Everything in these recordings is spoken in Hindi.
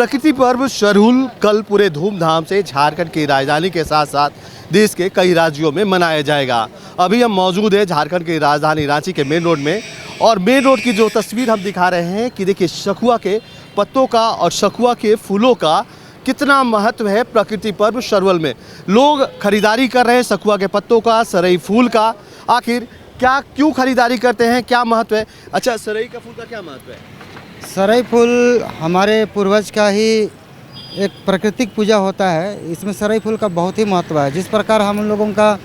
प्रकृति पर्व सरहुल कल पूरे धूमधाम से झारखंड की राजधानी के साथ साथ देश के कई राज्यों में मनाया जाएगा। अभी हम मौजूद हैं झारखंड की राजधानी रांची के मेन रोड में, और मेन रोड की जो तस्वीर हम दिखा रहे हैं कि देखिए सखुआ के पत्तों का और सखुआ के फूलों का कितना महत्व है प्रकृति पर्व सरहुल में। लोग खरीदारी कर रहे हैं सखुआ के पत्तों का, सरई फूल का। आखिर क्या क्यों खरीदारी करते हैं, क्या महत्व है? अच्छा, सरई का फूल का क्या महत्व है? सरई फूल हमारे पूर्वज का ही एक प्राकृतिक पूजा होता है। इसमें सरई फूल का बहुत ही महत्व है। जिस प्रकार हम लोगों का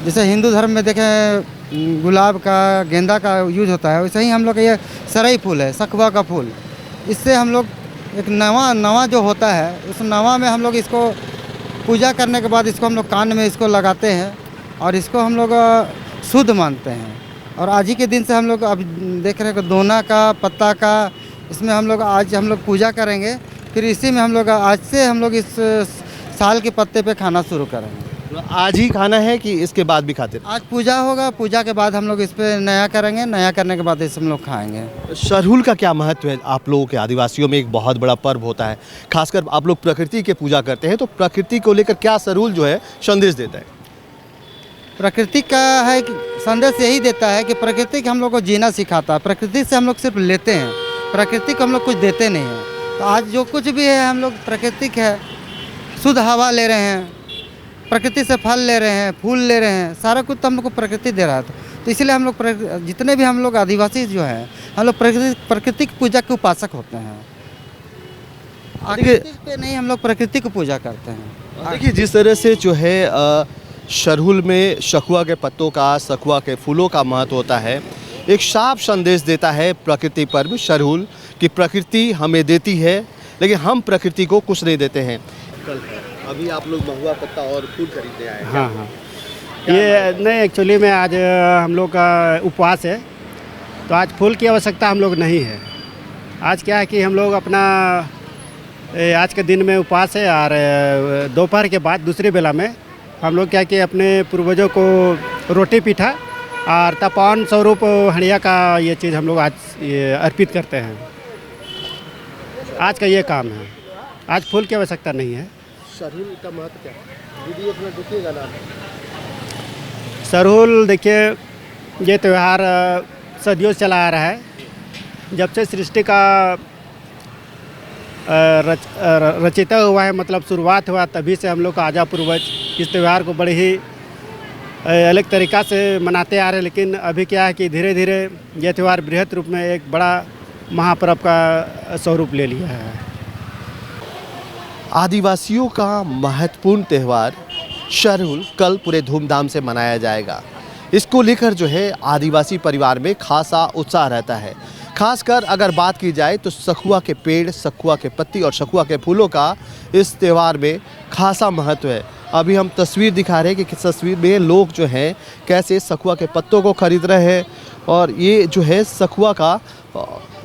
जैसे हिंदू धर्म में देखें गुलाब का, गेंदा का यूज होता है, वैसे ही हम लोग ये सरई फूल है, सखुआ का फूल। इससे हम लोग एक नवा जो होता है, उस नवा में हम लोग इसको पूजा करने के बाद इसको हम लोग कान में इसको लगाते हैं और इसको हम लोग शुद्ध मानते हैं। और आज ही के दिन से हम लोग अब देख रहे हैं कि दोना का, पत्ता का, इसमें हम लोग आज हम लोग पूजा करेंगे। फिर इसी में हम लोग आज से हम लोग इस साल के पत्ते पे खाना शुरू करेंगे। आज ही खाना है कि इसके बाद भी खाते? आज पूजा होगा, पूजा के बाद हम लोग इस पे नया करेंगे, नया करने के बाद इसे हम लोग खाएंगे। सरहुल का क्या महत्व है? आप लोगों के आदिवासियों में एक बहुत बड़ा पर्व होता है, खासकर आप लोग प्रकृति के पूजा करते हैं, तो प्रकृति को लेकर क्या सरहुल जो है संदेश देता है? प्रकृति का है कि संदेश यही देता है कि प्रकृति हम लोग को जीना सिखाता है। प्रकृति से हम लोग सिर्फ लेते हैं, प्रकृति को हम लोग कुछ देते नहीं हैं। तो आज जो कुछ भी है हम लोग प्राकृतिक है, शुद्ध हवा ले रहे हैं, प्रकृति से फल ले रहे हैं, फूल ले रहे हैं, सारा कुछ तो हम लोग को प्रकृति दे रहा था। तो इसलिए हम लोग जितने भी हम लोग आदिवासी जो हैं, हम लोग प्रकृति की पूजा के उपासक होते हैं। आकृति पे नहीं, हम लोग प्रकृति की पूजा करते हैं। देखिए जिस तरह से जो है सरहुल में सखुआ के पत्तों का, सखुआ के फूलों का महत्व होता है, एक साफ संदेश देता है प्रकृति पर्व सरहुल कि प्रकृति हमें देती है, लेकिन हम प्रकृति को कुछ नहीं देते हैं। कल अभी आप लोग महुआ पत्ता और फूल खरीदने आए हैं? हाँ। ये नहीं, एक्चुअली में आज हम लोग का उपवास है, तो आज फूल की आवश्यकता हम लोग नहीं है। आज क्या है कि हम लोग अपना आज के दिन में उपवास है, और दोपहर के बाद दूसरी बेला में हम लोग क्या कि अपने पूर्वजों को रोटी पीठा और तपोवन स्वरूप हड़िया का ये चीज़ हम लोग आज ये अर्पित करते हैं। आज का ये काम है, आज फूल की आवश्यकता नहीं है। सरहुल का महत्व क्या है? दीदी अपना देखिएगा ना। सरहुल देखिए, ये त्यौहार सदियों से चला आ रहा है। जब से सृष्टि का रचिता हुआ है, मतलब शुरुआत हुआ, तभी से हम लोग का आजा पूर्वज इस त्यौहार को बड़े ही अलग तरीक़ा से मनाते आ रहे हैं। लेकिन अभी क्या है कि धीरे धीरे यह त्यौहार बृहद रूप में एक बड़ा महापर्व का स्वरूप ले लिया है। आदिवासियों का महत्वपूर्ण त्यौहार सरहुल कल पूरे धूमधाम से मनाया जाएगा। इसको लेकर जो है आदिवासी परिवार में खासा उत्साह रहता है। खासकर अगर बात की जाए तो सखुआ के पेड़, सखुआ के पत्ती और सखुआ के फूलों का इस त्यौहार में खासा महत्व है। अभी हम तस्वीर दिखा रहे हैं कि तस्वीर में लोग जो हैं कैसे सखुआ के पत्तों को खरीद रहे हैं, और ये जो है सखुआ का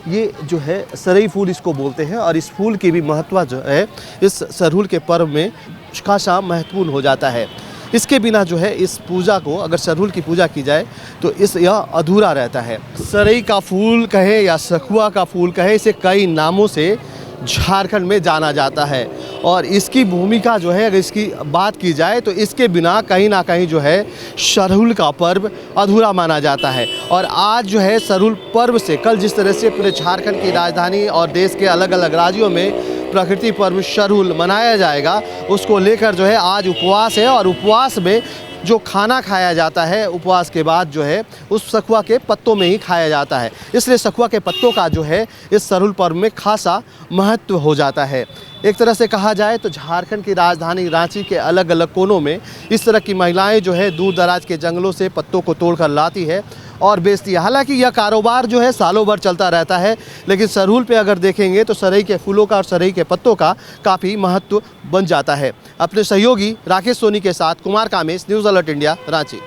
ये जो है सरई फूल इसको बोलते हैं, और इस फूल की भी महत्व जो है इस सरहुल के पर्व में खासा महत्वपूर्ण हो जाता है। इसके बिना जो है इस पूजा को, अगर सरहुल की पूजा की जाए तो यह अधूरा रहता है। सरई का फूल कहे या सखुआ का फूल कहे, इसे कई नामों से झारखंड में जाना जाता है, और इसकी भूमिका जो है अगर इसकी बात की जाए तो इसके बिना कहीं ना कहीं जो है सरहुल का पर्व अधूरा माना जाता है। और आज जो है सरहुल पर्व से कल जिस तरह से पूरे झारखंड की राजधानी और देश के अलग अलग राज्यों में प्रकृति पर्व सरहुल मनाया जाएगा, उसको लेकर जो है आज उपवास है, और उपवास में जो खाना खाया जाता है उपवास के बाद जो है उस सखुआ के पत्तों में ही खाया जाता है। इसलिए सखुआ के पत्तों का जो है इस सरहुल पर्व में खासा महत्व हो जाता है। एक तरह से कहा जाए तो झारखंड की राजधानी रांची के अलग अलग कोनों में इस तरह की महिलाएं जो है दूर दराज के जंगलों से पत्तों को तोड़कर लाती है और बेचती है। हालांकि यह कारोबार जो है सालों भर चलता रहता है, लेकिन सरहुल पे अगर देखेंगे तो सरई के फूलों का और सरई के पत्तों का काफ़ी महत्व बन जाता है। अपने सहयोगी राकेश सोनी के साथ Kumar Kamesh, news alert India, Ranchi.